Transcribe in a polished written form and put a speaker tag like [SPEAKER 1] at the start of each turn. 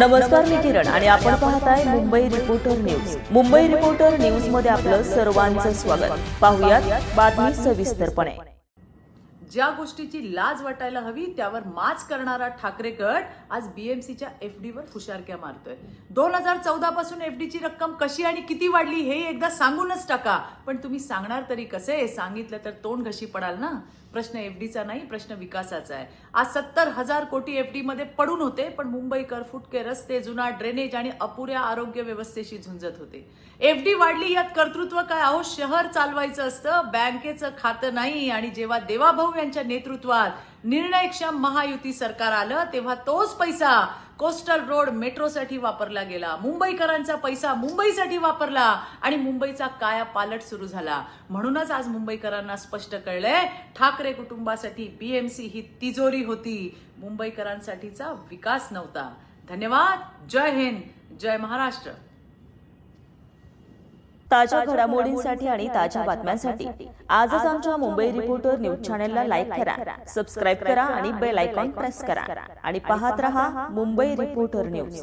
[SPEAKER 1] नमस्कार, मी किरण आणि आपण पाहताय Mumbai reporter news. Mumbai reporter news मध्ये आपलं सर्वांचं स्वागत. पाहुयात बातमी सविस्तरपणे.
[SPEAKER 2] ज्या गोष्टीची लाज वाटायला हवी त्यावर माच करणारा ठाकरे गट आज बीएमसीच्या एफडीवर फुशारक्या मारतोय. 2014 पासून एफडीची रक्कम कशी आणि किती वाढली हे एकदा सांगूनच टाका. पण तुम्ही सांगणार तरी कसे? सांगितलं तर तोंड घशी पडाल ना. प्रश्न एफडीचा नाही, प्रश्न विकासाचा आहे. आज 70,000 कोटी एफडी मध्ये पडून होते, पण मुंबईकर फुटके रस्ते, जुना ड्रेनेज आणि अपुऱ्या आरोग्य व्यवस्थेशी झुंजत होते. एफडी वाढली यात कर्तृत्व काय? अहो, शहर चालवायचं असतं, बँकेचं खातं नाही. आणि जेव्हा देवाभाऊ यांच्या नेतृत्वात निर्णयक्षम महायुती सरकार आलं तेव्हा तोच पैसा कोस्टल रोड मेट्रोसाठी वापरला गेला. मुंबईकरांचा पैसा मुंबईसाठी वापरला आणि मुंबईचा कायापालट सुरू झाला. म्हणूनच आज मुंबईकरांना स्पष्ट कळलंय, ठाकरे कुटुंबासाठी बीएमसी ही तिजोरी होती, मुंबईकरांसाठीचा विकास नव्हता. धन्यवाद. जय हिंद, जय महाराष्ट्र.
[SPEAKER 1] ताज्या घडामोडींसाठी आणि ताज्या बातम्यांसाठी आजच आमच्या मुंबई रिपोर्टर न्यूज चॅनलला लाईक करा, सबस्क्राईब करा आणि बेल आयकॉन प्रेस करा आणि पाहत रहा मुंबई रिपोर्टर न्यूज.